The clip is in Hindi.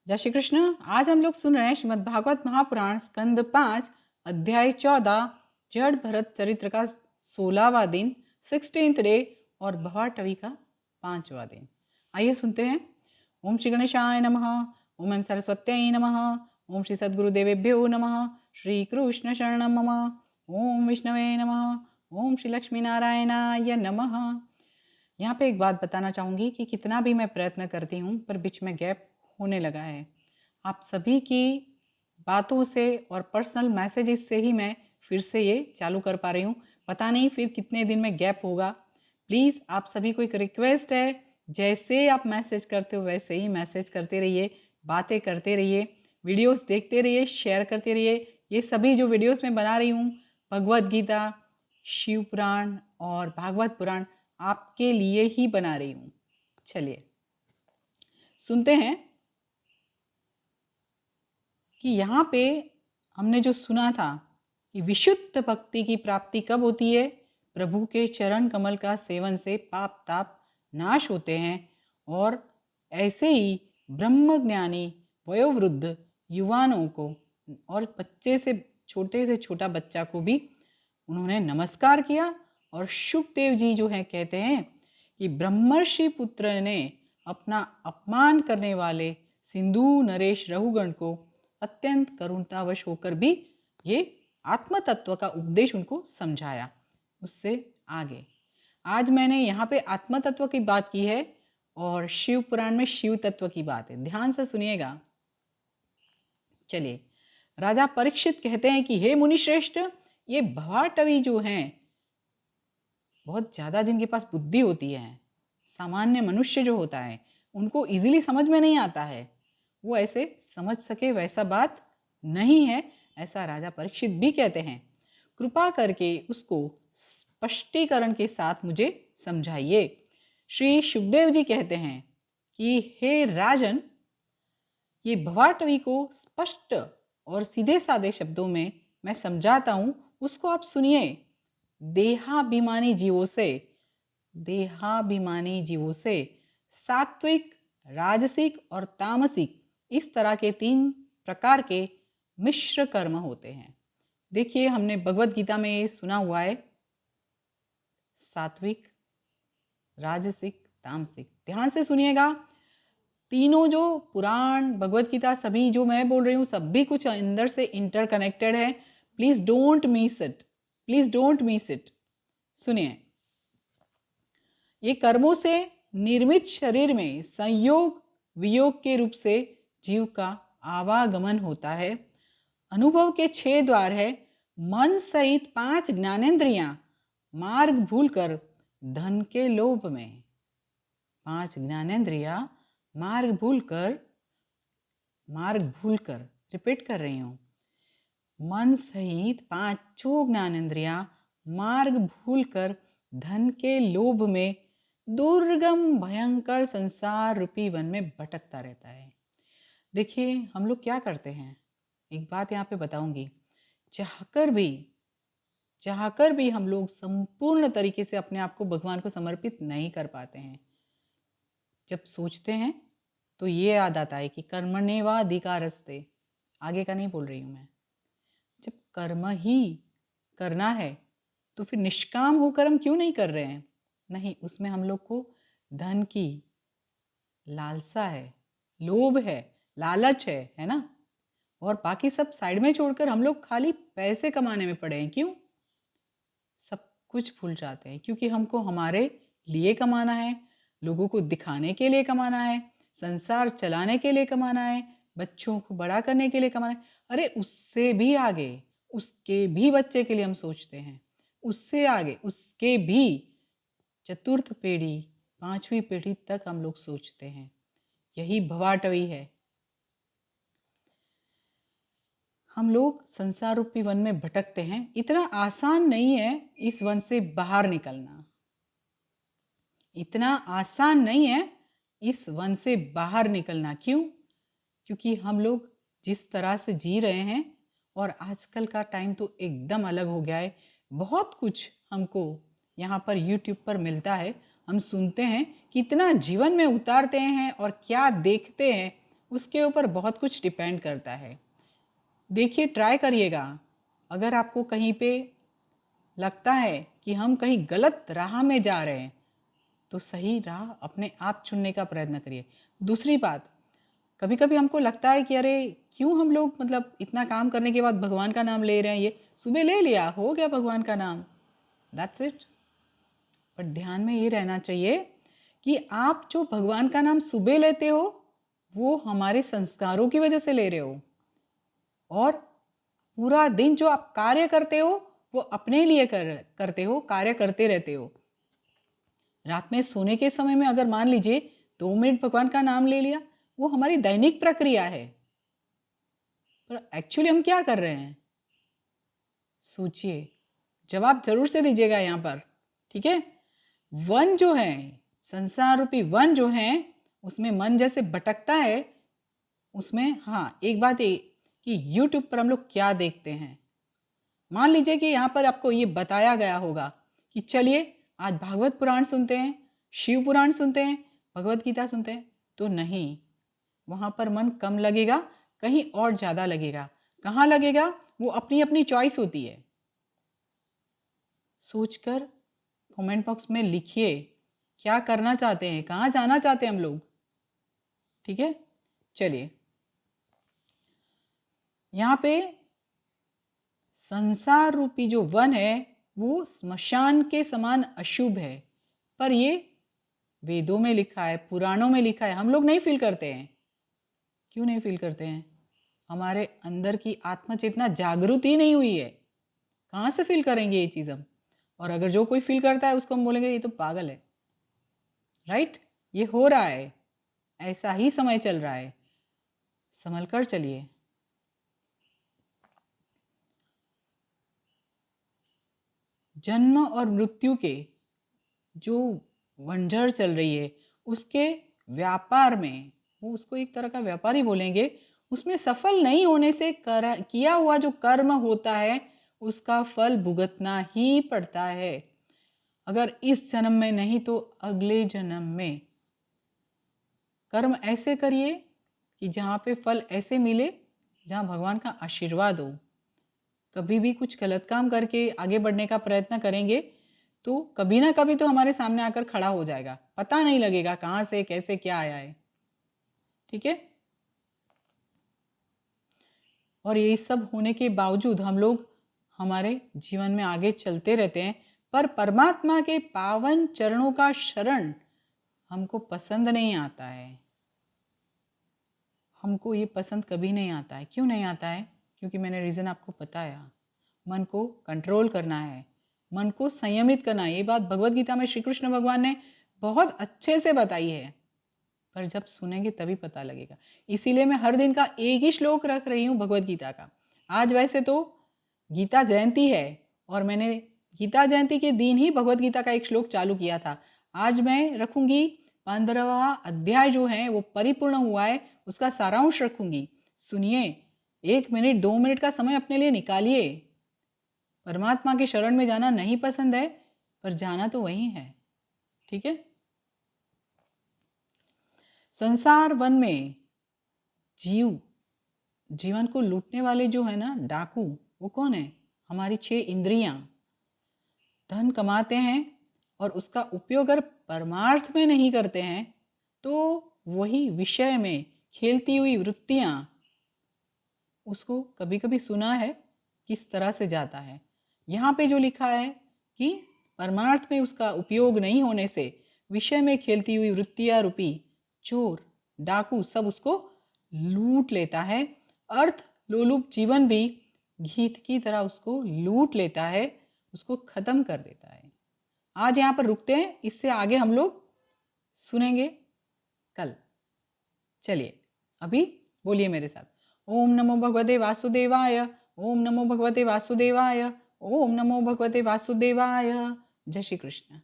जय श्री कृष्ण। आज हम लोग सुन रहे हैं श्रीमद् भागवत महापुराण स्कंद 5 अध्याय 14 जड़ भरत चरित्र का 16वां दिन 16th डे और भवाटवी का 5वां दिन। आइए सुनते हैं। ओम श्री गणेशाय नमः। ओम सरस्वत्यै नमः। ओम श्री सद्गुरुदेवेभ्यो नमः। श्री कृष्ण शरणं मम। ओम विष्णवे नमः। ओम श्री लक्ष्मी नारायणाय नमः। यहाँ पे एक बात बताना चाहूँगी कि कितना भी मैं प्रयत्न करती हूँ पर बीच में गैप होने लगा है। आप सभी की बातों से और पर्सनल मैसेजेस से ही मैं फिर से ये चालू कर पा रही हूँ। पता नहीं फिर कितने दिन में गैप होगा। प्लीज़ आप सभी को एक रिक्वेस्ट है, जैसे आप मैसेज करते हो वैसे ही मैसेज करते रहिए, बातें करते रहिए, वीडियोस देखते रहिए, शेयर करते रहिए। ये सभी जो वीडियोस मैं बना रही हूँ, भगवद गीता, शिव पुराण और भागवत पुराण, आपके लिए ही बना रही हूँ। चलिए सुनते हैं कि यहाँ पे हमने जो सुना था कि विशुद्ध भक्ति की प्राप्ति कब होती है। प्रभु के चरण कमल का सेवन से पाप ताप नाश होते हैं और ऐसे ही ब्रह्मज्ञानी वयोवृद्ध युवानों को और बच्चे से छोटा बच्चा को भी उन्होंने नमस्कार किया। और शुकदेव जी जो हैं कहते हैं कि ब्रह्मर्षि पुत्र ने अपना अपमान करने वाले सिंधु नरेश रघुगण को अत्यंत करुणतावश होकर भी ये आत्म तत्व का उपदेश उनको समझाया। उससे आगे आज मैंने यहाँ पे आत्म तत्व की बात की है और शिव पुराण में शिव तत्व की बात है। ध्यान से सुनिएगा। चलिए, राजा परीक्षित कहते हैं कि हे मुनिश्रेष्ठ, ये भवाटवी जो हैं बहुत ज़्यादा जिनके पास बुद्धि होती है, सामान्य मनुष्य जो होता है उनको इजीली समझ में नहीं आता है, वो ऐसे समझ सके वैसा बात नहीं है, ऐसा राजा परीक्षित भी कहते हैं। कृपा करके उसको स्पष्टीकरण के साथ मुझे समझाइए। श्री सुखदेव जी कहते हैं कि हे राजन, ये भवाटवी को स्पष्ट और सीधे साधे शब्दों में मैं समझाता हूँ, उसको आप सुनिए। देहाभिमानी जीवों से सात्विक, राजसिक और तामसिक, इस तरह के 3 प्रकार के मिश्र कर्म होते हैं। देखिए, हमने भगवद गीता में ये सुना हुआ है, सात्विक, राजसिक, तामसिक। ध्यान से सुनिएगा। तीनों जो पुराण, भगवद गीता, सभी जो मैं बोल रही हूँ सभी कुछ अंदर से इंटरकनेक्टेड है। Please don't miss it, please don't miss it. सुनिए, ये कर्मों से निर्मित शरीर में संयोग वियोग के रूप से जीव का आवागमन होता है। अनुभव के 6 द्वार है। मन सहित 5 ज्ञानेंद्रियां मार्ग भूलकर धन के लोभ में, 5 ज्ञानेंद्रियां मार्ग भूलकर, रिपीट कर रही हूँ, मन सहित 5 ज्ञानेंद्रियां मार्ग भूलकर धन के लोभ में दुर्गम भयंकर संसार रूपी वन में भटकता रहता है। देखिए, हम लोग क्या करते हैं, एक बात यहाँ पे बताऊंगी, चाहकर भी हम लोग संपूर्ण तरीके से अपने आप को भगवान को समर्पित नहीं कर पाते हैं। जब सोचते हैं तो ये याद आता है कि कर्मण्येवाधिकारस्ते, आगे का नहीं बोल रही हूँ मैं। जब कर्म ही करना है तो फिर निष्काम होकर हम क्यों नहीं कर रहे हैं? नहीं, उसमें हम लोग को धन की लालसा है, लोभ है, लालच है ना। और बाकी सब साइड में छोड़कर हम लोग खाली पैसे कमाने में पड़े हैं। क्यों? सब कुछ भूल जाते हैं, क्योंकि हमको हमारे लिए कमाना है, लोगों को दिखाने के लिए कमाना है, संसार चलाने के लिए कमाना है, बच्चों को बड़ा करने के लिए कमाना है। अरे उससे भी आगे, उसके भी बच्चे के लिए हम सोचते हैं, उससे आगे उसके भी चतुर्थ पीढ़ी, 5वीं पीढ़ी तक हम लोग सोचते हैं। यही भवाटवी है। हम लोग संसार रूपी वन में भटकते हैं। इतना आसान नहीं है इस वन से बाहर निकलना, इतना आसान नहीं है इस वन से बाहर निकलना। क्यों? क्योंकि हम लोग जिस तरह से जी रहे हैं, और आजकल का टाइम तो एकदम अलग हो गया है। बहुत कुछ हमको यहाँ पर यूट्यूब पर मिलता है, हम सुनते हैं, कितना जीवन में उतारते हैं और क्या देखते हैं, उसके ऊपर बहुत कुछ डिपेंड करता है। देखिए, ट्राई करिएगा। अगर आपको कहीं पे लगता है कि हम कहीं गलत राह में जा रहे हैं तो सही राह अपने आप चुनने का प्रयत्न करिए। दूसरी बात, कभी कभी हमको लगता है कि अरे क्यों हम लोग मतलब इतना काम करने के बाद भगवान का नाम ले रहे हैं, ये सुबह ले लिया, हो गया भगवान का नाम, दैट्स इट। पर ध्यान में ये रहना चाहिए कि आप जो भगवान का नाम सुबह लेते हो वो हमारे संस्कारों की वजह से ले रहे हो, और पूरा दिन जो आप कार्य करते हो वो अपने लिए करते हो, कार्य करते रहते हो। रात में सोने के समय में अगर मान लीजिए 2 मिनट भगवान का नाम ले लिया, वो हमारी दैनिक प्रक्रिया है। पर एक्चुअली हम क्या कर रहे हैं, सोचिए। जवाब जरूर से दीजिएगा यहाँ पर, ठीक है। वन जो है, संसार रूपी वन जो है, उसमें मन जैसे भटकता है, उसमें हाँ एक बात ये कि YouTube पर हम लोग क्या देखते हैं। मान लीजिए कि यहाँ पर आपको ये बताया गया होगा कि चलिए आज भागवत पुराण सुनते हैं, शिव पुराण सुनते हैं, भगवत गीता सुनते हैं, तो नहीं, वहाँ पर मन कम लगेगा, कहीं और ज़्यादा लगेगा। कहाँ लगेगा वो अपनी अपनी चॉइस होती है। सोचकर कमेंट बॉक्स में लिखिए क्या करना चाहते हैं, कहाँ जाना चाहते हैं हम लोग, ठीक है। चलिए, यहाँ पे संसार रूपी जो वन है वो स्मशान के समान अशुभ है, पर ये वेदों में लिखा है, पुराणों में लिखा है, हम लोग नहीं फील करते हैं। क्यों नहीं फील करते हैं? हमारे अंदर की आत्मा चेतना जागृत ही नहीं हुई है, कहाँ से फील करेंगे ये चीज़ हम। और अगर जो कोई फील करता है उसको हम बोलेंगे ये तो पागल है, राइट। ये हो रहा है, ऐसा ही समय चल रहा है, संभल कर चलिए। जन्म और मृत्यु के जो वंझर चल रही है उसके व्यापार में, वो उसको एक तरह का व्यापार ही बोलेंगे, उसमें सफल नहीं होने से किया हुआ जो कर्म होता है उसका फल भुगतना ही पड़ता है। अगर इस जन्म में नहीं तो अगले जन्म में कर्म ऐसे करिए कि जहाँ पे फल ऐसे मिले, जहाँ भगवान का आशीर्वाद हो। कभी भी कुछ गलत काम करके आगे बढ़ने का प्रयत्न करेंगे तो कभी ना कभी तो हमारे सामने आकर खड़ा हो जाएगा, पता नहीं लगेगा कहाँ से कैसे क्या आया है, ठीक है। और ये सब होने के बावजूद हम लोग हमारे जीवन में आगे चलते रहते हैं, पर परमात्मा के पावन चरणों का शरण हमको पसंद नहीं आता है। हमको ये पसंद कभी नहीं आता है। क्यों नहीं आता है? क्योंकि मैंने रीज़न आपको बताया, मन को कंट्रोल करना है, मन को संयमित करना है। ये बात भगवत गीता में श्री कृष्ण भगवान ने बहुत अच्छे से बताई है, पर जब सुनेंगे तभी पता लगेगा। इसीलिए मैं हर दिन का एक ही श्लोक रख रही हूँ भगवत गीता का। आज वैसे तो गीता जयंती है और मैंने गीता जयंती के दिन ही भगवत गीता का एक श्लोक चालू किया था। आज मैं रखूँगी 15वां अध्याय जो है वो परिपूर्ण हुआ है, उसका सारांश रखूँगी। सुनिए, 1 मिनट 2 मिनट का समय अपने लिए निकालिए। परमात्मा के शरण में जाना नहीं पसंद है, पर जाना तो वही है, ठीक है। संसार वन में जीवन को लूटने वाले जो है ना डाकू, वो कौन है? हमारी 6 इंद्रियां। धन कमाते हैं और उसका उपयोग अगर परमार्थ में नहीं करते हैं तो वही विषय में खेलती हुई वृत्तियां, उसको कभी कभी सुना है किस तरह से जाता है। यहाँ पे जो लिखा है कि परमार्थ में उसका उपयोग नहीं होने से विषय में खेलती हुई वृत्तियां रूपी चोर डाकू सब उसको लूट लेता है। अर्थ लोलुप जीवन भी गीत की तरह उसको लूट लेता है, उसको खत्म कर देता है। आज यहाँ पर रुकते हैं, इससे आगे हम लोग सुनेंगे कल। चलिए अभी बोलिए मेरे साथ, ओम नमो भगवते वासुदेवाय, ओम नमो भगवते वासुदेवाय, ओम नमो भगवते वासुदेवाय। जय श्री कृष्ण।